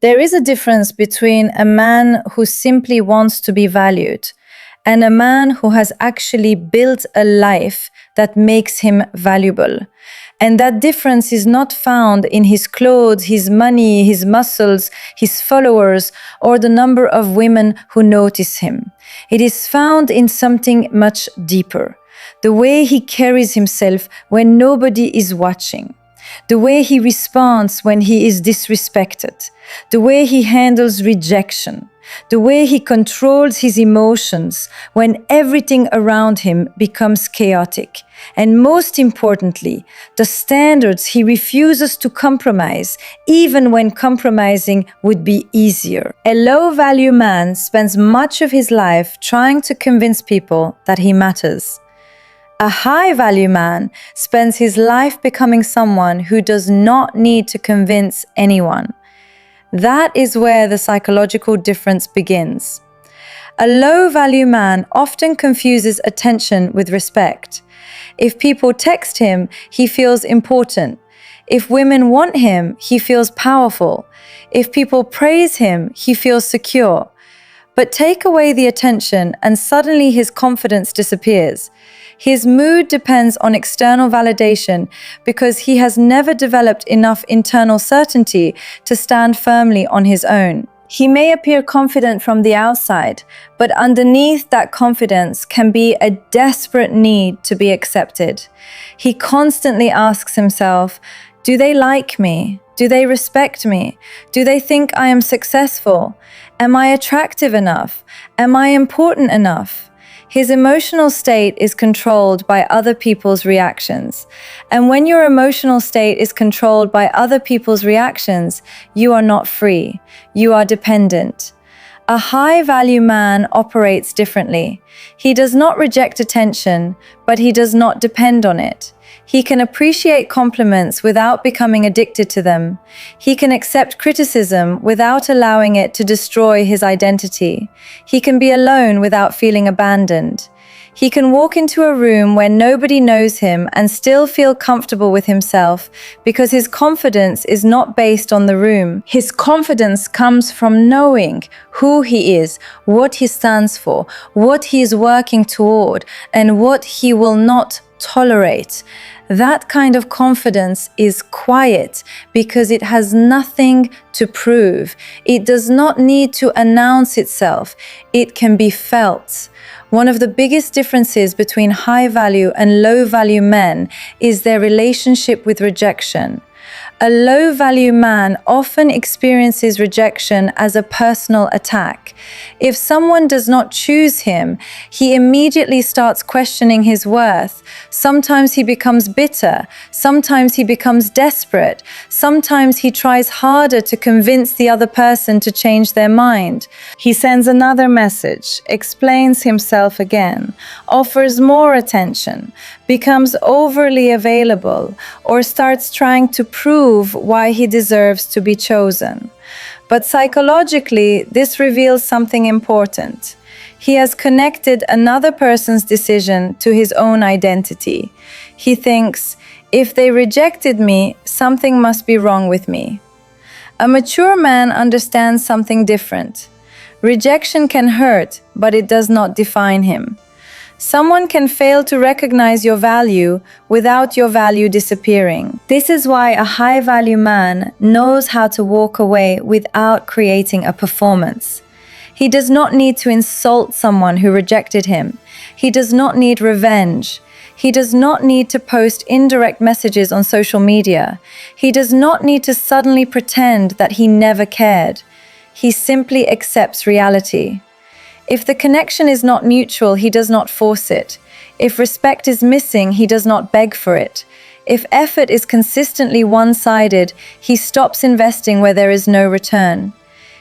There is a difference between a man who simply wants to be valued and a man who has actually built a life that makes him valuable. And that difference is not found in his clothes, his money, his muscles, his followers, or the number of women who notice him. It is found in something much deeper. The way he carries himself when nobody is watching. The way he responds when he is disrespected, the way he handles rejection, the way he controls his emotions when everything around him becomes chaotic, and most importantly, the standards he refuses to compromise, even when compromising would be easier. A low-value man spends much of his life trying to convince people that he matters. A high-value man spends his life becoming someone who does not need to convince anyone. That is where the psychological difference begins. A low-value man often confuses attention with respect. If people text him, he feels important. If women want him, he feels powerful. If people praise him, he feels secure. But take away the attention and suddenly his confidence disappears. His mood depends on external validation because he has never developed enough internal certainty to stand firmly on his own. He may appear confident from the outside, but underneath that confidence can be a desperate need to be accepted. He constantly asks himself, do they like me? Do they respect me? Do they think I am successful? Am I attractive enough? Am I important enough? His emotional state is controlled by other people's reactions. And when your emotional state is controlled by other people's reactions, you are not free. You are dependent. A high-value man operates differently. He does not reject attention, but he does not depend on it. He can appreciate compliments without becoming addicted to them. He can accept criticism without allowing it to destroy his identity. He can be alone without feeling abandoned. He can walk into a room where nobody knows him and still feel comfortable with himself because his confidence is not based on the room. His confidence comes from knowing who he is, what he stands for, what he is working toward, and what he will not tolerate. That kind of confidence is quiet because it has nothing to prove. It does not need to announce itself. It can be felt. One of the biggest differences between high-value and low-value men is their relationship with rejection. A low-value man often experiences rejection as a personal attack. If someone does not choose him, he immediately starts questioning his worth. Sometimes he becomes bitter. Sometimes he becomes desperate. Sometimes he tries harder to convince the other person to change their mind. He sends another message, explains himself again, offers more attention, becomes overly available, or starts trying to prove why he deserves to be chosen. But psychologically, this reveals something important. He has connected another person's decision to his own identity. He thinks, if they rejected me, something must be wrong with me. A mature man understands something different. Rejection can hurt, but it does not define him. Someone can fail to recognize your value without your value disappearing. This is why a high-value man knows how to walk away without creating a performance. He does not need to insult someone who rejected him. He does not need revenge. He does not need to post indirect messages on social media. He does not need to suddenly pretend that he never cared. He simply accepts reality. If the connection is not mutual, he does not force it. If respect is missing, he does not beg for it. If effort is consistently one-sided, he stops investing where there is no return.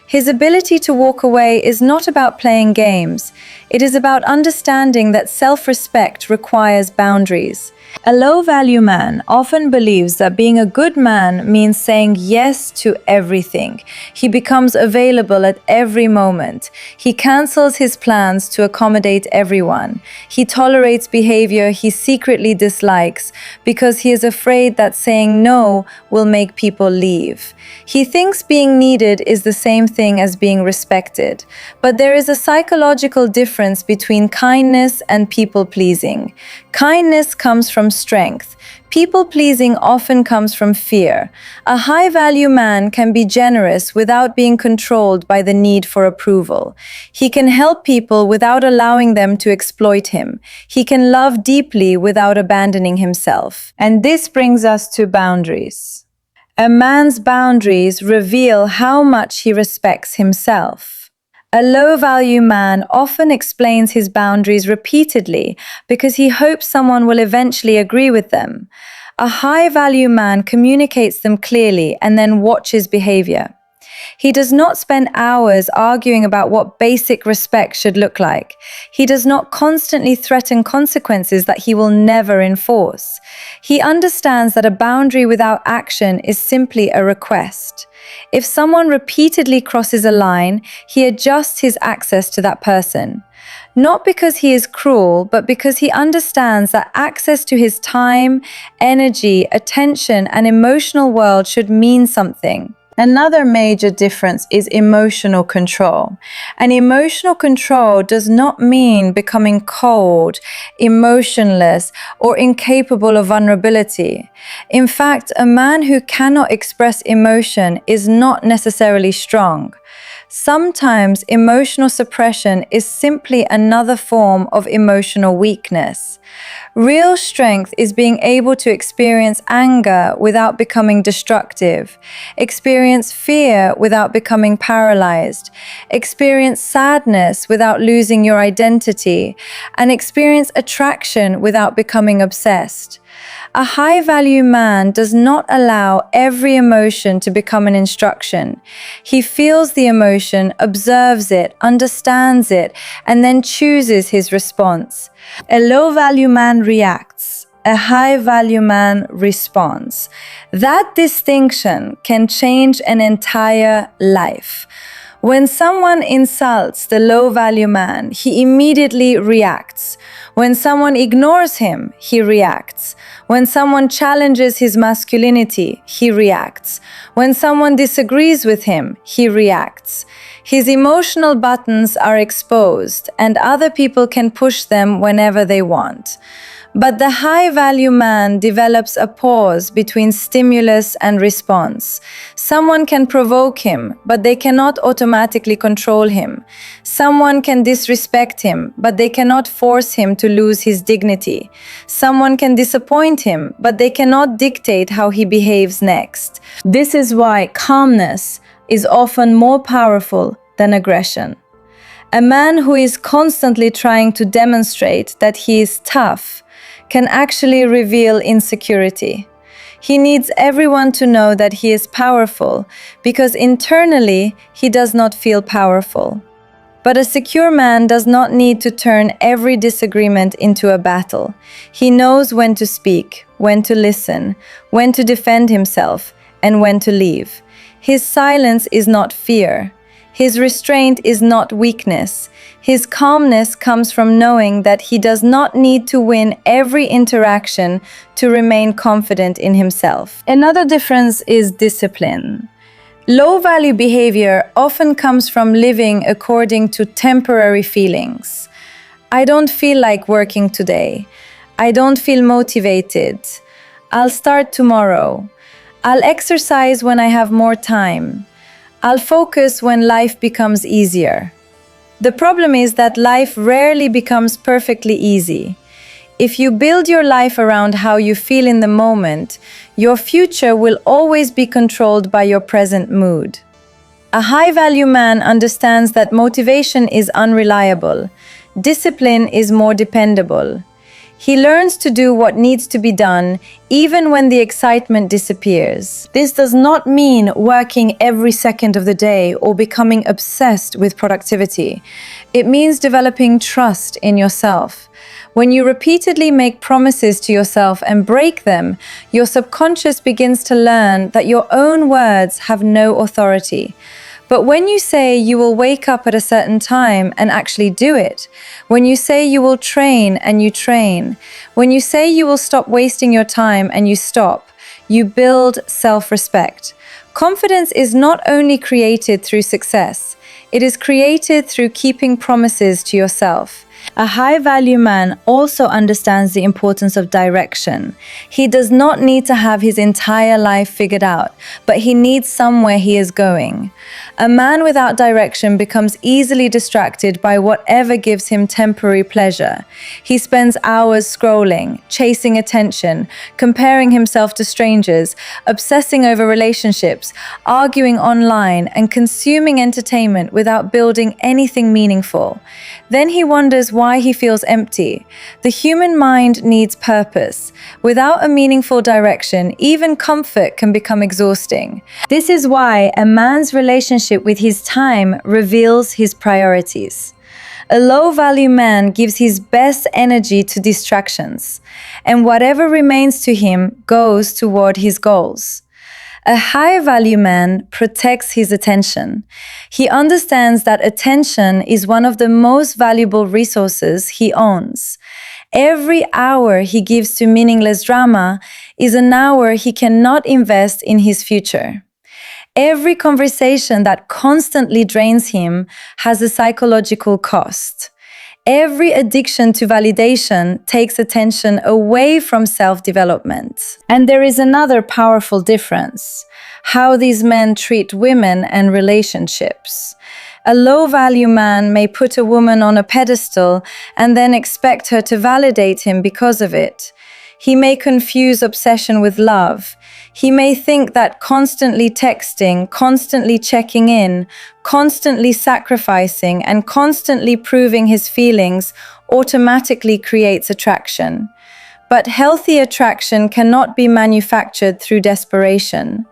His ability to walk away is not about playing games. It is about understanding that self-respect requires boundaries. A low-value man often believes that being a good man means saying yes to everything. He becomes available at every moment. He cancels his plans to accommodate everyone. He tolerates behavior he secretly dislikes because he is afraid that saying no will make people leave. He thinks being needed is the same thing as being respected. But there is a psychological difference between kindness and people-pleasing. Kindness comes from strength. People-pleasing often comes from fear. A high-value man can be generous without being controlled by the need for approval. He can help people without allowing them to exploit him. He can love deeply without abandoning himself. And this brings us to boundaries. A man's boundaries reveal how much he respects himself. A low-value man often explains his boundaries repeatedly because he hopes someone will eventually agree with them. A high-value man communicates them clearly and then watches behavior. He does not spend hours arguing about what basic respect should look like. He does not constantly threaten consequences that he will never enforce. He understands that a boundary without action is simply a request. If someone repeatedly crosses a line, he adjusts his access to that person. Not because he is cruel, but because he understands that access to his time, energy, attention, and emotional world should mean something. Another major difference is emotional control. And emotional control does not mean becoming cold, emotionless, or incapable of vulnerability. In fact, a man who cannot express emotion is not necessarily strong. Sometimes emotional suppression is simply another form of emotional weakness. Real strength is being able to experience anger without becoming destructive, experience fear without becoming paralyzed, experience sadness without losing your identity, and experience attraction without becoming obsessed. A high-value man does not allow every emotion to become an instruction. He feels the emotion, observes it, understands it, and then chooses his response. A low-value man reacts. A high-value man responds. That distinction can change an entire life. When someone insults the low-value man, he immediately reacts. When someone ignores him, he reacts. When someone challenges his masculinity, he reacts. When someone disagrees with him, he reacts. His emotional buttons are exposed, and other people can push them whenever they want. But the high-value man develops a pause between stimulus and response. Someone can provoke him, but they cannot automatically control him. Someone can disrespect him, but they cannot force him to lose his dignity. Someone can disappoint him, but they cannot dictate how he behaves next. This is why calmness is often more powerful than aggression. A man who is constantly trying to demonstrate that he is tough can actually reveal insecurity. He needs everyone to know that he is powerful because internally he does not feel powerful. But a secure man does not need to turn every disagreement into a battle. He knows when to speak, when to listen, when to defend himself, and when to leave. His silence is not fear. His restraint is not weakness. His calmness comes from knowing that he does not need to win every interaction to remain confident in himself. Another difference is discipline. Low-value behavior often comes from living according to temporary feelings. I don't feel like working today. I don't feel motivated. I'll start tomorrow. I'll exercise when I have more time. I'll focus when life becomes easier. The problem is that life rarely becomes perfectly easy. If you build your life around how you feel in the moment, your future will always be controlled by your present mood. A high-value man understands that motivation is unreliable. Discipline is more dependable. He learns to do what needs to be done, even when the excitement disappears. This does not mean working every second of the day or becoming obsessed with productivity. It means developing trust in yourself. When you repeatedly make promises to yourself and break them, your subconscious begins to learn that your own words have no authority. But when you say you will wake up at a certain time and actually do it, when you say you will train and you train, when you say you will stop wasting your time and you stop, you build self-respect. Confidence is not only created through success, it is created through keeping promises to yourself. A high-value man also understands the importance of direction. He does not need to have his entire life figured out, but he needs somewhere he is going. A man without direction becomes easily distracted by whatever gives him temporary pleasure. He spends hours scrolling, chasing attention, comparing himself to strangers, obsessing over relationships, arguing online, and consuming entertainment without building anything meaningful. Then he wonders why he feels empty. The human mind needs purpose. Without a meaningful direction, even comfort can become exhausting. This is why a man's relationship with his time reveals his priorities. A low-value man gives his best energy to distractions, and whatever remains to him goes toward his goals. A high-value man protects his attention. He understands that attention is one of the most valuable resources he owns. Every hour he gives to meaningless drama is an hour he cannot invest in his future. Every conversation that constantly drains him has a psychological cost. Every addiction to validation takes attention away from self-development. And there is another powerful difference: how these men treat women and relationships. A low-value man may put a woman on a pedestal and then expect her to validate him because of it. He may confuse obsession with love. He may think that constantly texting, constantly checking in, constantly sacrificing, and constantly proving his feelings automatically creates attraction. But healthy attraction cannot be manufactured through desperation.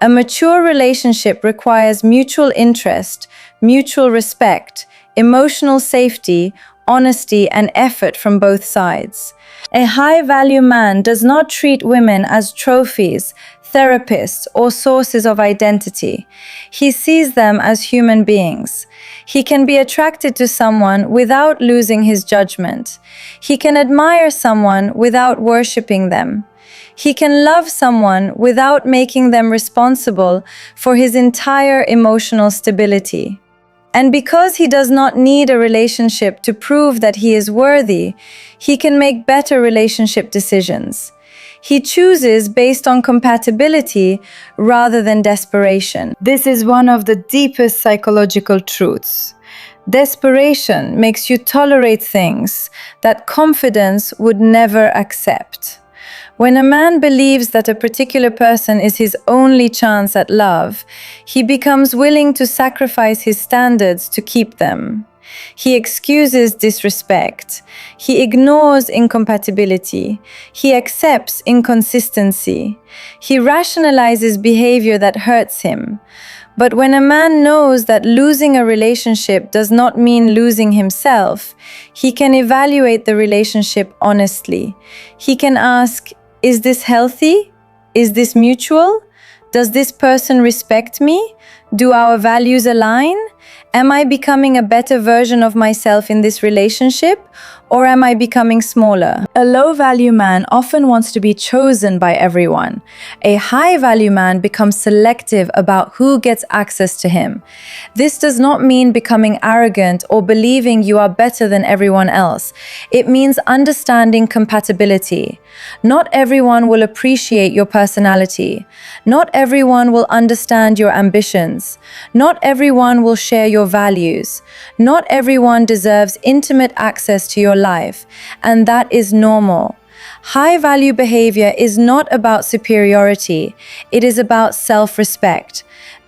A mature relationship requires mutual interest, mutual respect, emotional safety, honesty, and effort from both sides. A high-value man does not treat women as trophies, therapists, or sources of identity. He sees them as human beings. He can be attracted to someone without losing his judgment. He can admire someone without worshipping them. He can love someone without making them responsible for his entire emotional stability. And because he does not need a relationship to prove that he is worthy, he can make better relationship decisions. He chooses based on compatibility rather than desperation. This is one of the deepest psychological truths. Desperation makes you tolerate things that confidence would never accept. When a man believes that a particular person is his only chance at love, he becomes willing to sacrifice his standards to keep them. He excuses disrespect. He ignores incompatibility. He accepts inconsistency. He rationalizes behavior that hurts him. But when a man knows that losing a relationship does not mean losing himself, he can evaluate the relationship honestly. He can ask, is this healthy? Is this mutual? Does this person respect me? Do our values align? Am I becoming a better version of myself in this relationship? Or am I becoming smaller? A low-value man often wants to be chosen by everyone. A high-value man becomes selective about who gets access to him. This does not mean becoming arrogant or believing you are better than everyone else. It means understanding compatibility. Not everyone will appreciate your personality. Not everyone will understand your ambitions. Not everyone will share your values. Not everyone deserves intimate access to your life, and that is normal. High-value behavior is not about superiority. It is about self-respect.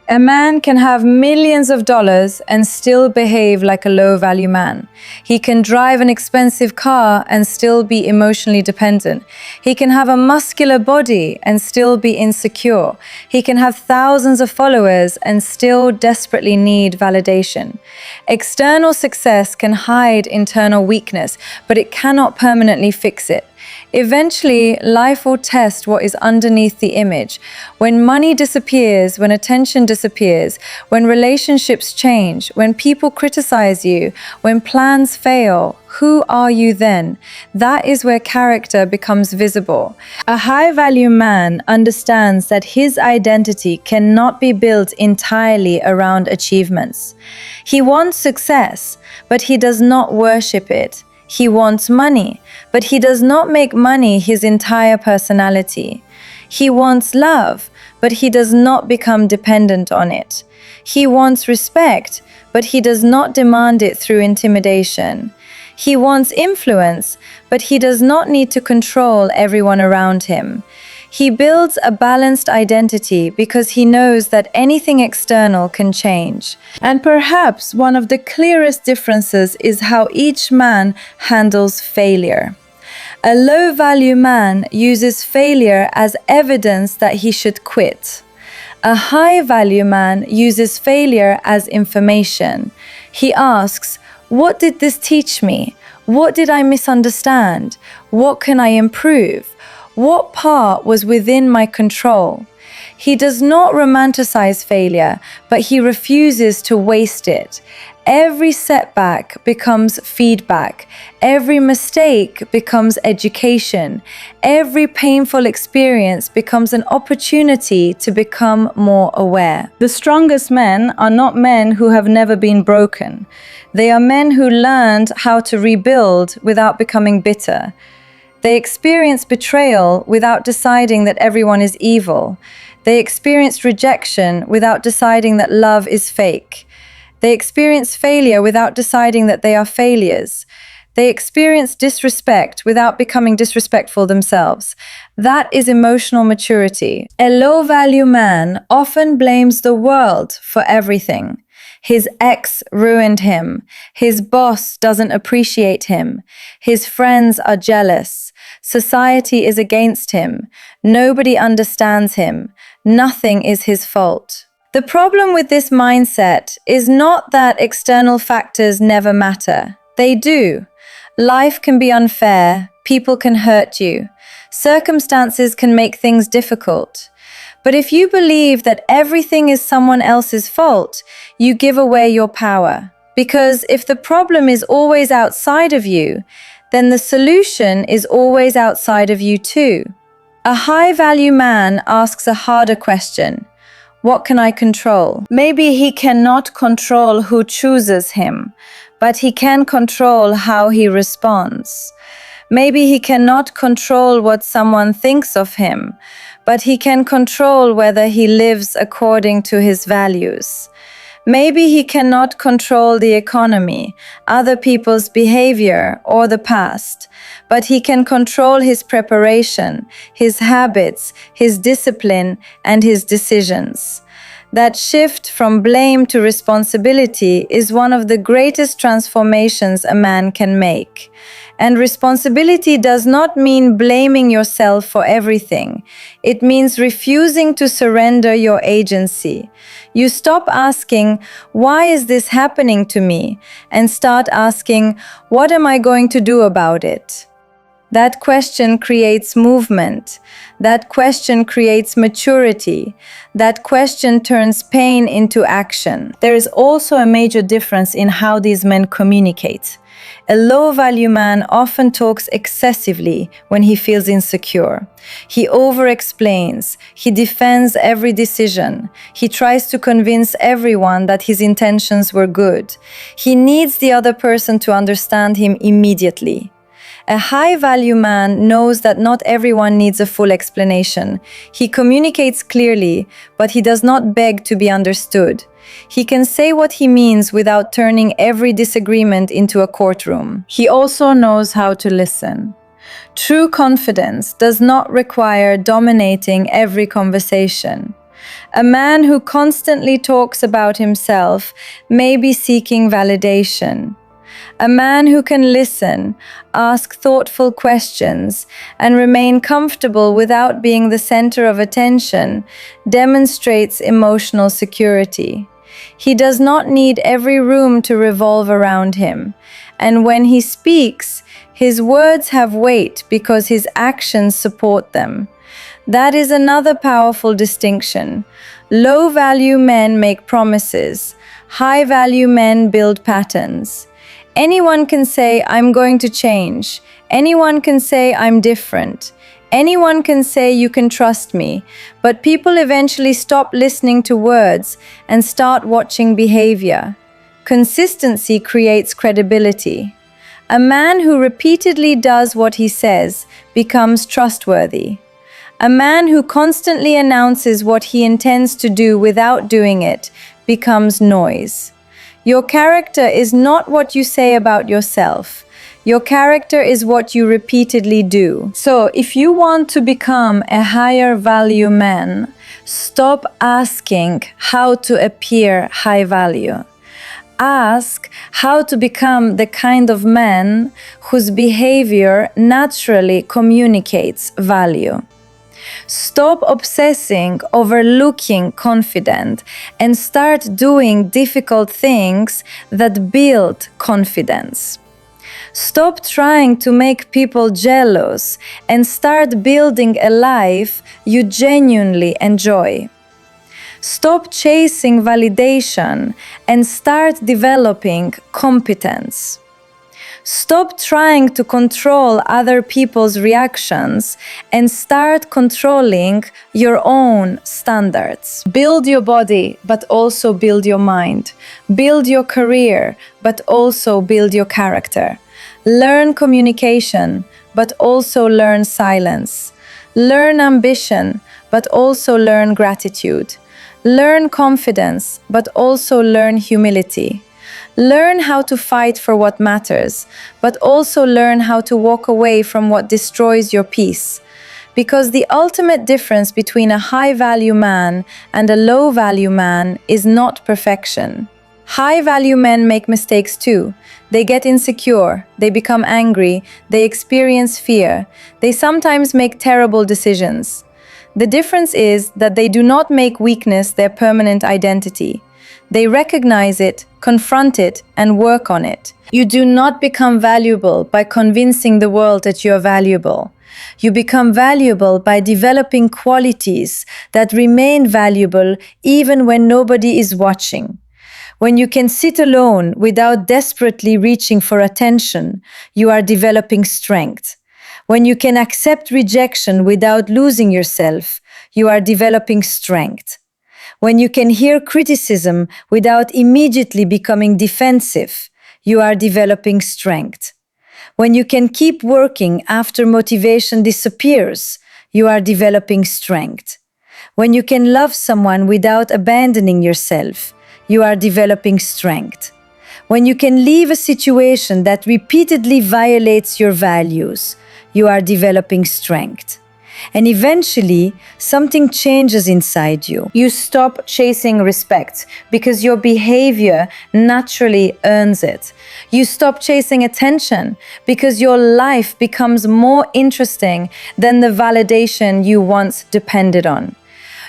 A man can have millions of dollars and still behave like a low-value man. He can drive an expensive car and still be emotionally dependent. He can have a muscular body and still be insecure. He can have thousands of followers and still desperately need validation. External success can hide internal weakness, but it cannot permanently fix it. Eventually, life will test what is underneath the image. When money disappears, when attention disappears, when relationships change, when people criticize you, when plans fail, who are you then? That is where character becomes visible. A high-value man understands that his identity cannot be built entirely around achievements. He wants success, but he does not worship it. He wants money, but he does not make money his entire personality. He wants love, but he does not become dependent on it. He wants respect, but he does not demand it through intimidation. He wants influence, but he does not need to control everyone around him. He builds a balanced identity because he knows that anything external can change. And perhaps one of the clearest differences is how each man handles failure. A low-value man uses failure as evidence that he should quit. A high-value man uses failure as information. He asks, "What did this teach me? What did I misunderstand? What can I improve? What part was within my control?" He does not romanticize failure, but he refuses to waste it. Every setback becomes feedback. Every mistake becomes education. Every painful experience becomes an opportunity to become more aware. The strongest men are not men who have never been broken. They are men who learned how to rebuild without becoming bitter. They experience betrayal without deciding that everyone is evil. They experience rejection without deciding that love is fake. They experience failure without deciding that they are failures. They experience disrespect without becoming disrespectful themselves. That is emotional maturity. A low-value man often blames the world for everything. His ex ruined him. His boss doesn't appreciate him. His friends are jealous. Society is against him. Nobody understands him. Nothing is his fault. The problem with this mindset is not that external factors never matter. They do. Life can be unfair. People can hurt you. Circumstances can make things difficult. But if you believe that everything is someone else's fault, you give away your power. Because if the problem is always outside of you, then the solution is always outside of you too. A high-value man asks a harder question. What can I control? Maybe he cannot control who chooses him, but he can control how he responds. Maybe he cannot control what someone thinks of him, but he can control whether he lives according to his values. Maybe he cannot control the economy, other people's behavior, or the past, but he can control his preparation, his habits, his discipline, and his decisions. That shift from blame to responsibility is one of the greatest transformations a man can make. And responsibility does not mean blaming yourself for everything. It means refusing to surrender your agency. You stop asking, "Why is this happening to me?" and start asking, "What am I going to do about it?" That question creates movement. That question creates maturity. That question turns pain into action. There is also a major difference in how these men communicate. A low-value man often talks excessively when he feels insecure. He over-explains. He defends every decision. He tries to convince everyone that his intentions were good. He needs the other person to understand him immediately. A high-value man knows that not everyone needs a full explanation. He communicates clearly, but he does not beg to be understood. He can say what he means without turning every disagreement into a courtroom. He also knows how to listen. True confidence does not require dominating every conversation. A man who constantly talks about himself may be seeking validation. A man who can listen, ask thoughtful questions, and remain comfortable without being the center of attention demonstrates emotional security. He does not need every room to revolve around him, and when he speaks, his words have weight because his actions support them. That is another powerful distinction. Low-value men make promises. High-value men build patterns. Anyone can say, "I'm going to change." Anyone can say, "I'm different." Anyone can say, "You can trust me." But people eventually stop listening to words and start watching behavior. Consistency creates credibility. A man who repeatedly does what he says becomes trustworthy. A man who constantly announces what he intends to do without doing it becomes noise. Your character is not what you say about yourself. Your character is what you repeatedly do. So, if you want to become a higher value man, stop asking how to appear high value. Ask how to become the kind of man whose behavior naturally communicates value. Stop obsessing over looking confident and start doing difficult things that build confidence. Stop trying to make people jealous and start building a life you genuinely enjoy. Stop chasing validation and start developing competence. Stop trying to control other people's reactions and start controlling your own standards. Build your body, but also build your mind. Build your career, but also build your character. Learn communication, but also learn silence. Learn ambition, but also learn gratitude. Learn confidence, but also learn humility. Learn how to fight for what matters, but also learn how to walk away from what destroys your peace. Because the ultimate difference between a high-value man and a low-value man is not perfection. High-value men make mistakes too. They get insecure, they become angry, they experience fear, they sometimes make terrible decisions. The difference is that they do not make weakness their permanent identity. They recognize it, confront it, and work on it. You do not become valuable by convincing the world that you are valuable. You become valuable by developing qualities that remain valuable even when nobody is watching. When you can sit alone without desperately reaching for attention, you are developing strength. When you can accept rejection without losing yourself, you are developing strength. When you can hear criticism without immediately becoming defensive, you are developing strength. When you can keep working after motivation disappears, you are developing strength. When you can love someone without abandoning yourself, you are developing strength. When you can leave a situation that repeatedly violates your values, you are developing strength. And eventually, something changes inside you. You stop chasing respect because your behavior naturally earns it. You stop chasing attention because your life becomes more interesting than the validation you once depended on.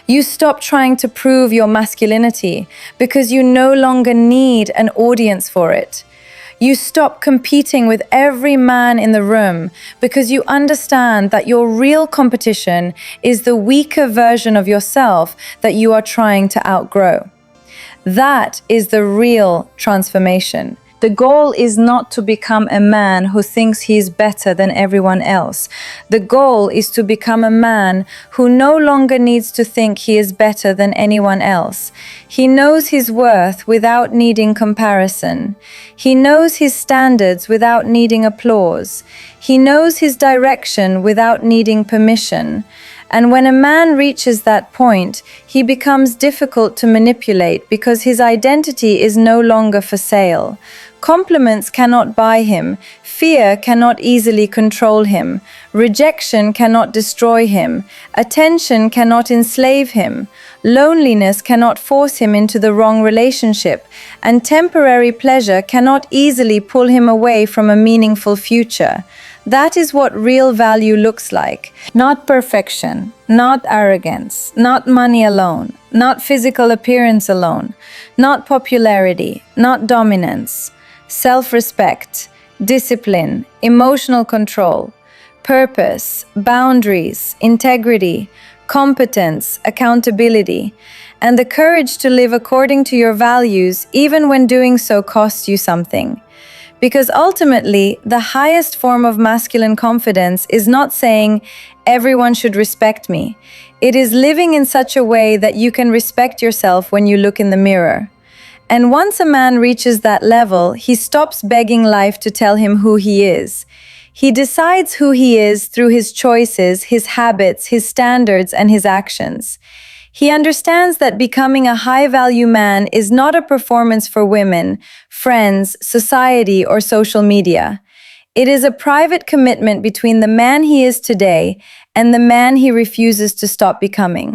You stop trying to prove your masculinity because you no longer need an audience for it. You stop competing with every man in the room because you understand that your real competition is the weaker version of yourself that you are trying to outgrow. That is the real transformation. The goal is not to become a man who thinks he is better than everyone else. The goal is to become a man who no longer needs to think he is better than anyone else. He knows his worth without needing comparison. He knows his standards without needing applause. He knows his direction without needing permission. And when a man reaches that point, he becomes difficult to manipulate because his identity is no longer for sale. Compliments cannot buy him. Fear cannot easily control him. Rejection cannot destroy him. Attention cannot enslave him. Loneliness cannot force him into the wrong relationship, and temporary pleasure cannot easily pull him away from a meaningful future. That is what real value looks like. Not perfection, not arrogance, not money alone, not physical appearance alone, not popularity, not dominance. Self-respect, discipline, emotional control, purpose, boundaries, integrity, competence, accountability, and the courage to live according to your values even when doing so costs you something. Because ultimately, the highest form of masculine confidence is not saying, everyone should respect me. It is living in such a way that you can respect yourself when you look in the mirror. And once a man reaches that level, he stops begging life to tell him who he is. He decides who he is through his choices, his habits, his standards, and his actions. He understands that becoming a high-value man is not a performance for women, friends, society, or social media. It is a private commitment between the man he is today and the man he refuses to stop becoming.